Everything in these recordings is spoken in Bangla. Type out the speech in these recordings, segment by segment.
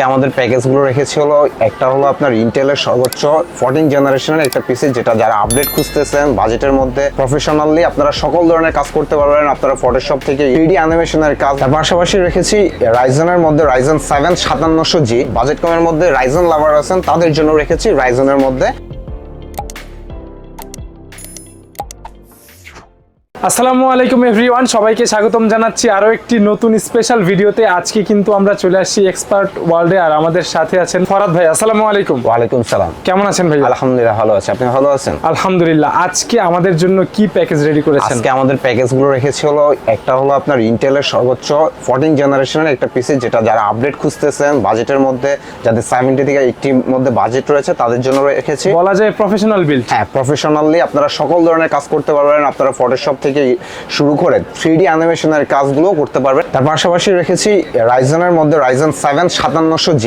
আমাদের প্যাকেজগুলো রেখেছি হলো একটা হলো আপনার ইন্টেলের সর্বোচ্চ 14 জেনারেশনের একটা পিসি, যেটা যারা আপডেট খুঁজতেছেন বাজেটের মধ্যে প্রফেশনালি আপনারা সকল ধরনের কাজ করতে পারবেন। আপনারা ফটোশপ থেকে 3D অ্যানিমেশনের কাজ, তার পাশাপাশি রেখেছি রাইজেনের মধ্যে রাইজেন 7 5700G। বাজেট কমের মধ্যে রাইজেন লাভার আছেন তাদের জন্য রেখেছি রাইজেনের মধ্যে। আসসালামু আলাইকুম এভরিওয়ান, সবাইকে স্বাগতম জানাচ্ছি আরো একটি নতুন স্পেশাল ভিডিওতে। আজকে কিন্তু আমরা চলে আসছি এক্সপার্ট ওয়ার্ল্ডে, আর আমাদের সাথে আছেন ফরাদ ভাই। আসসালামু আলাইকুম। ওয়ালাইকুম সালাম। কেমন আছেন ভাই? আলহামদুলিল্লাহ ভালো আছি, আপনি ভালো আছেন? আলহামদুলিল্লাহ। আজকে আমাদের জন্য কি প্যাকেজ রেডি করেছেন? আজকে আমাদের প্যাকেজগুলো রেখেছি হলো একটা হলো আপনার ইন্টেলের সর্বোচ্চ 14 জেনারেশনের একটা পিসি, যেটা যারা আপডেট খুঁজতেছেন বাজেটের মধ্যে, যাদের 70 থেকে 80 মধ্যে বাজেট রয়েছে তাদের জন্য রেখেছি। বলা যায় প্রফেশনাল বিল্ড। হ্যাঁ, প্রফেশনালি আপনারা সকল ধরনের কাজ করতে পারবেন। আপনারা ফটোশপ থেকে শুরু করে 3D অ্যানিমেশনের কাজগুলো করতে পারবেন। তার পাশাপাশি রেখেছি রাইজেনের মধ্যে রাইজেন 7 5700G,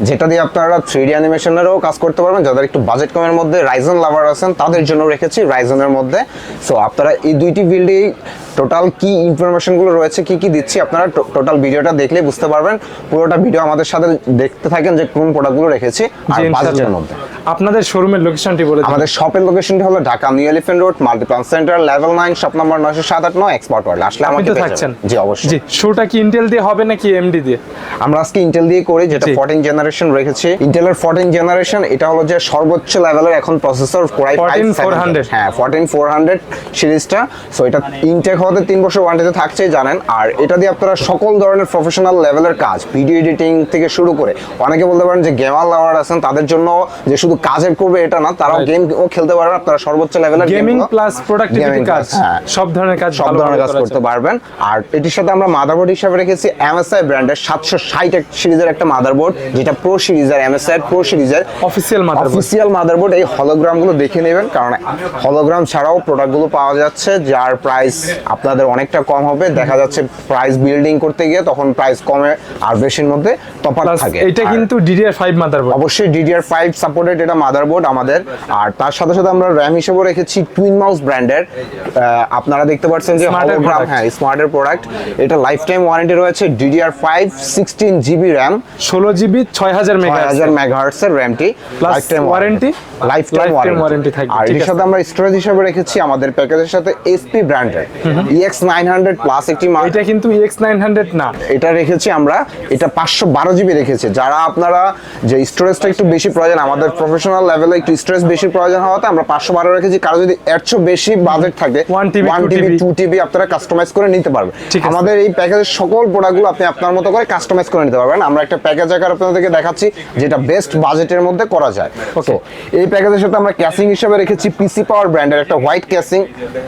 যেটা দিয়ে আপনারা 3D অ্যানিমেশনেরও কাজ করতে পারবেন। যাদের একটু বাজেট কমের মধ্যে রাইজেন লাভার আছেন তাদের জন্য রেখেছি রাইজেনের মধ্যে। সো আপনারা এই দুইটি বিল্ডেই টোটাল কি ইনফরমেশনগুলো রয়েছে, কি কি দিচ্ছি, আপনারা টোটাল ভিডিওটা দেখলে বুঝতে পারবেন। পুরোটা ভিডিও আমাদের সাথে দেখতে থাকেন যে কোন প্রোডাক্টগুলো রেখেছি আর বাজেটের মধ্যে। আপনাদের শোরুমের লোকেশনটি বলে দিন। আমাদের শপের লোকেশনটি হলো Dhaka new elephant road, Multiplan centre, level 9, shop number 90789, expert world. আসলে আমাকে থাকছেন? জি অবশ্যই। জি, শোটা কি ইন্টেল দিয়ে হবে নাকি এমডি দিয়ে? আমরা আজকে ইন্টেল দিয়ে করি, যেটা 14 জেনারেশন রেখেছি। ইন্টেলের 14 জেনারেশন, এটা হলো যে সর্বোচ্চ লেভেলের এখন প্রসেসর কোরাই 14400। হ্যাঁ, 14400 সিরিজটা। সো এটা ইনটেক হতে 3 বছর ওয়ারেন্টিতে থাকছেই জানেন। আর এটা দিয়ে আপনারা সকল ধরনের প্রফেশনাল লেভেলের কাজ, ভিডিও এডিটিং থেকে শুরু করে, অনেকে বলতে পারেন যে গেমার লাভার আছেন তাদের জন্য যে শুধু কাজের করবে এটা না, তারাও গেমও খেলতে পারবেন। আপনারা সর্বোচ্চ লেভেলের গেমিং প্লাস প্রোডাক্টিভিটি কাজ, সব ধরনের কাজ করতে পারবেন। আর এটির সাথে আমরা মাদারবোর্ড হিসেবে রেখেছি MSI ব্র্যান্ডের 760 সিরিজের একটা মাদারবোর্ড, যেটা প্রো সিরিজের MSI প্রো সিরিজের অফিসিয়াল মাদারবোর্ড। এই হলোগ্রামগুলো দেখে নেবেন, কারণ হলোগ্রাম ছাড়াও প্রোডাক্টগুলো পাওয়া যাচ্ছে যার প্রাইস আপনাদের অনেকটা কম হবে। দেখা যাচ্ছে প্রাইস বিল্ডিং করতে গিয়ে তখন প্রাইস কমে আর বেশির মধ্যে তফাৎ থাকে। এটা কিন্তু DDR5 মাদারবোর্ড, অবশ্যই DDR5 সাপোর্টেড এটা মাদারবোর্ড আমাদের। আর তার সাথে সাথে আমরা র্যাম হিসেবে রেখেছি টুইন মাউস ব্র্যান্ডের। আপনারা দেখতে পাচ্ছেন যে হলোগ্রাম, হ্যাঁ স্মার্টের প্রোডাক্ট। এটা লাইফ টাইম ওয়ারেন্টি রয়েছে। DDR5 16GB RAM, 16GB 6000 megahertz এর র্যামটি, life time warranty, life time warranty থাকবে। আর এর সাথে আমরা স্টোরেজ হিসেবে রেখেছি আমাদের প্যাকেজের সাথে HP ব্র্যান্ডের EX900 প্লাস একটি। এটা কিন্তু EX900 না, এটা রেখেছি আমরা, এটা 512GB রেখেছি। যারা আপনারা যে স্টোরেজটা একটু বেশি প্রয়োজন, আমাদের প্রফেশনাল লেভেলে একটু স্টোরেজ বেশি প্রয়োজন হওয়াতে আমরা 512 রেখেছি। কারো যদি এর চেয়ে বেশি বাজেট থাকে 1TB 2TB আপনারা কাস্টমাইজ করে নিতে পারবেন। আমাদের এই প্যাকেজের সকল প্রোডাক্টগুলো আপনি আপনার মতো করে কাস্টমাইজ করে নিতে পারবেন। আমরা একটা প্যাকেজ আকারে আপনাদেরকে দেখাচ্ছি যেটা বেস্ট বাজেটের মধ্যে করা যায়। তো এই প্যাকেজের সাথে আমরা ক্যাসিং হিসেবে রেখেছি পিসি পাওয়ার ব্র্যান্ডের একটা হোয়াইট ক্যাসিং,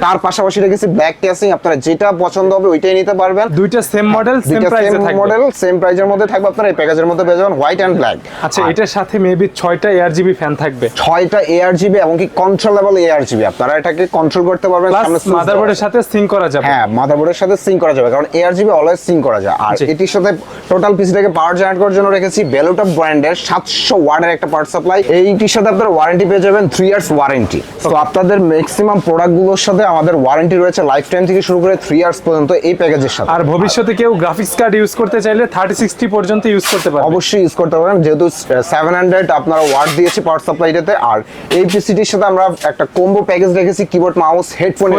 তার পাশাপাশি রেখেছি ব্ল্যাক ক্যাসিং। আপনারা যেটা পছন্দ হবে ওইটাই নিতে পারবেন। দুইটা সেম মডেল, সেম প্রাইসে থাকবে। মডেল সেম প্রাইসের মধ্যে থাকবে। আপনারা এই প্যাকেজের মধ্যে পেয়ে যাবেন হোয়াইট এন্ড ব্ল্যাক। আচ্ছা, এটার সাথে মেবি 6টা ARGB ফ্যান থাকবে, 6টা ARGB এবং কি কন্ট্রোলেবল ARGB। আপনারা এটাকে কন্ট্রোল করতে পারবেন। মাদারবোর্ডের সাথে সিঙ্ক করা যাবে। হ্যাঁ, মাদারবোর্ডের সাথে সিঙ্ক করা যাবে, কারণ ARGB অলওয়েজ সিঙ্ক করা যায়। আর এটির সাথে টোটাল পিসিটাকে পাওয়ার জেনারেট করার জন্য রেখেছি বেলুটপ ব্র্যান্ডের 700 ওয়াটের একটা পাওয়ার সাপ্লাই। এইটির সাথে আপনারা ওয়ারেন্টি পেয়ে যাবেন 3 ইয়ার্স ওয়ারেন্টি। তো আপনাদের ম্যাক্সিমাম প্রোডাক্টগুলোর সাথে আমাদের ওয়ারেন্টি রয়েছে লাইফ টাইম থেকে শুরু করে 3 ইয়ার্স পর্যন্ত এই প্যাকেজের সাথে। আর ভবিষ্যতে কেউ গ্রাফিক্স কার্ড ইউজ করতে চাইলে 3060 পর্যন্ত ইউজ করতে পারবে। অবশ্যই ইউজ করতে পারেন, যেহেতু 700 আপনারা ওয়াট দিয়েছি পাওয়ার সাপ্লাইটাতে। আর এই পিসিটির সাথে আমরা একটা কম্বো প্যাকেজ রেখেছি, keyboard mouse headphone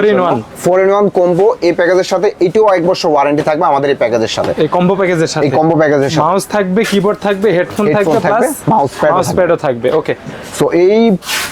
4-in-1 combo. এই প্যাকেজের সাথে এটিও 1 বছর ওয়ারেন্টি থাকবে আমাদের এই প্যাকেজের সাথে। এই কম্বো প্যাকেজের সাথে মাউস থাকবে, কিবোর্ড থাকবে, হেডফোন থাকবে, প্লাস মাউস প্যাডও থাকবে। ওকে, সো এই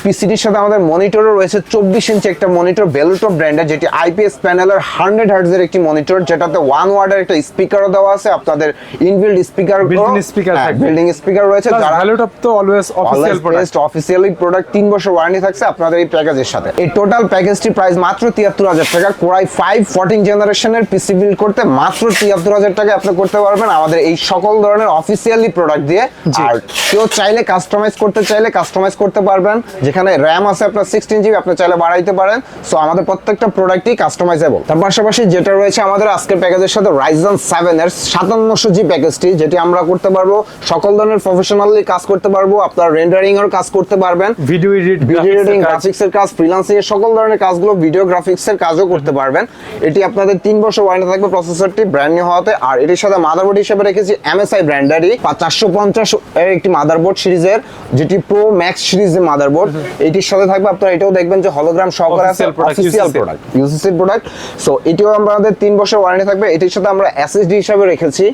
পিসিটির সাথে আমাদের মনিটরও রয়েছে 24 ইঞ্চি একটা মনিটর বেলুটপ ব্র্যান্ডের, যেটি IPS প্যানেলের 100 হার্টজ এর একটি মনিটর, যেটাতে 1 ওয়াটের একটা স্পিকারও দেওয়া আছে। আপনাদের ইনবিল্ড স্পিকার, বিল্ডিং স্পিকার রয়েছে। যারা বেলুটপ তো always official product, officially product 3 বছর ওয়ারেন্টি থাকছে আপনাদের এই প্যাকেজের সাথে। এই টোটাল প্যাকেজটির প্রাইস মাত্র 73000 টাকা। কোরাই 5 14 জেনারেশনের পিসি বিল্ড করতে মাত্র 73000 টাকা আপনি করতে পারবেন আমাদের এই সকল ধরনের অফিশিয়ালি প্রোডাক্ট দিয়ে। আর কেউ চাইলে কাস্টমাইজ করতে চাইলে কাস্টমাইজ করতে পারবেন। যেখানে র্যাম আছে আপনার 16GB, আপনি চাইলে বাড়াইতে পারেন। সো আমাদের প্রত্যেকটা প্রোডাক্টই কাস্টমাইজেবল। তার পাশাপাশি যেটা রয়েছে আমাদের আজকের প্যাকেজের সাথে Ryzen 7 এর 5700G প্যাকেজটি, যেটি আমরা করতে পারবো সকল ধরনের প্রফেশনালি কাজ করতে পারবো, আপনার রেন্ডারিং এর কাজ করতে পারবেন, ভিডিও এডিটিং, গ্রাফিক্স এর কাজ, ফ্রিল্যান্সিং এর সকল ধরনের কাজগুলো, ভিডিও গ্রাফিক্স এর কাজও করতে পারবেন। এটি আপনাদের 3 বছর ওয়ারেন্টি থাকবে প্রসেসরটি ব্র্যান্ড নিউ হওয়াতে। আর এটির সাথে মাদারবোর্ড হিসেবে রেখেছি MSI ব্র্যান্ডারই 450 এর একটি মাদারবোর্ড সিরিজের, যেটি প্রো ম্যাক্স সিরিজের মাদারবোর্ড। এটির সাথে থাকবে আপনারা এটাও দেখবেন যে হলোগ্রাম সহকারে আছে, official product, UCC product. So এটিও আমাদের 3 বছর ওয়ারেন্টি থাকবে। এটির সাথে আমরা SSD হিসেবে রেখেছি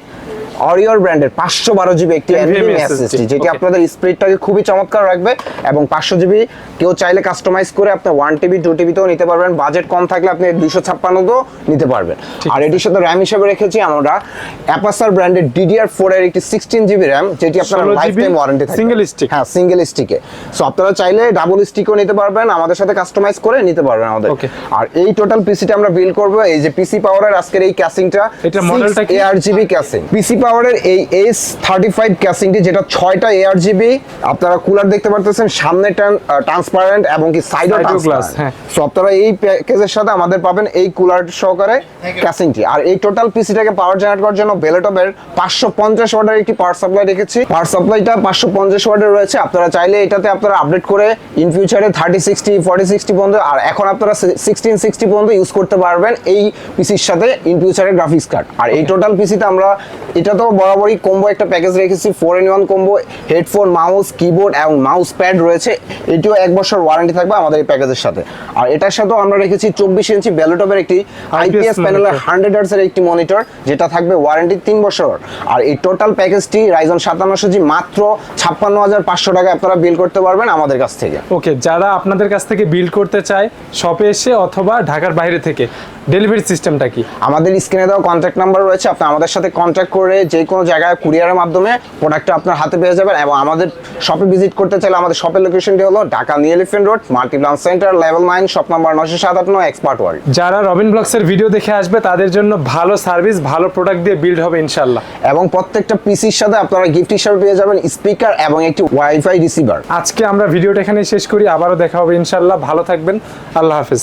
অরিওর ব্র্যান্ডের 512GB একটি NVMe SSD, যেটি আপনাদের স্পিডটাকে খুবই চমৎকার রাখবে। এবং 500GB কেউ চাইলে কাস্টমাইজ করে আপনার 1TB 2TB তেও নিতে পারবেন, বাজেট কম থাকলে আপনি 256 তেও নিতে পারবেন। আর এটির সাথে র্যাম হিসেবে রেখেছি আমরা অ্যাপাসার ব্র্যান্ডের DDR4 এর একটি 16GB র্যাম, যেটি আপনার লাইফ টাইম ওয়ারেন্টি থাকবে, সিঙ্গেল স্টিক। হ্যাঁ, সিঙ্গেল স্টিকে। সো আপনারা চাইলে ডাবল স্টিকও নিতে পারবেন, আমাদের সাথে কাস্টমাইজ করে নিতে পারবেন আমাদের। আর এই টোটাল পিসিটা আমরা বিল্ড করব এই যে পিসি পাওয়ারের আজকের এই ক্যাসিংটা, এটা মডেলটা কি? ARGB casing. পিসি পাওয়ারের এই S35 ক্যাসিংটি, যেটা 6টা ARGB, আপনারা কুলার দেখতে পারতেছেন, সামনে ট্রান্সপারেন্ট এবং কি সাইডও ট্রান্সপারেন্ট। হ্যাঁ, সো আপনারা এই প্যাকেজের সাথে আমাদের পাবেন এই কুলার সহকারে ক্যাসিংটি। আর এই টোটাল পিসিটাকে পাওয়ার জেনারেট করার জন্য বেলেটপের 550 ওয়াটের একটি পাওয়ার সাপ্লাই রেখেছি। পাওয়ার সাপ্লাইটা 550 ওয়াটের রয়েছে। আপনারা চাইলে এটাতে আপনারা আপডেট করে ইন ফিউচারে 3060 4060 পর্যন্ত, আর এখন আপনারা 1660 পর্যন্ত ইউজ করতে পারবেন এই পিসির সাথে ইন ফিউচারে গ্রাফিক্স কার্ড। আর এই টোটাল পিসিতে আমরা এটাতেও বরাবরই কম্বো একটা প্যাকেজ রেখেছি, 4-in-1 combo, headphone, mouse, keyboard এবং মাউস প্যাড রয়েছে। এটিও 1 বছর ওয়ারেন্টি থাকবে আমাদের এই প্যাকেজের সাথে। আর এটার সাথেও আমরা রেখেছি 24 ইঞ্চি বেলোটপের একটি IPS প্যানেলের 100 Hz এর একটি মনিটর, যেটা থাকবে ওয়ারেন্টি 3 বছর। আর এই টোটাল প্যাকেজটি Ryzen 5700G মাত্র 56,500 টাকায় আপনারা বিল করতে পারবেন আমাদের কাছ থেকে। ওকে, যারা আপনাদের কাছ থেকে বিল করতে চায় শপে এসে অথবা ঢাকার বাইরে থেকে, ডেলিভারি সিস্টেমটা কি? আমাদের স্ক্রিনে দেওয়া কন্ট্যাক্ট নাম্বার রয়েছে, আপনি আমাদের সাথে কন্ট্যাক্ট করে যে কোনো জায়গায় কুরিয়ারের মাধ্যমে প্রোডাক্টটা আপনার হাতে পেয়ে যাবেন। এবং আমাদের শপে ভিজিট করতে চাইলে আমাদের শপের লোকেশনটি হলো Dhaka new elephant road, Multiplan centre, level 9, shop number 957 expert world. যারা রবিন ব্লগসের ভিডিও দেখে আসবে তাদের জন্য ভালো সার্ভিস, ভালো প্রোডাক্ট দিয়ে বিল্ড হবে ইনশাআল্লাহ। এবং প্রত্যেকটা পিসির সাথে আপনারা গিফট হিসেবে পেয়ে যাবেন স্পিকার এবং একটি ওয়াইফাই রিসিভার। আজকে আমরা ভিডিওটা এখানে শেষ করি, আবারও দেখা হবে ইনশাআল্লাহ। ভালো থাকবেন, আল্লাহ হাফেজ।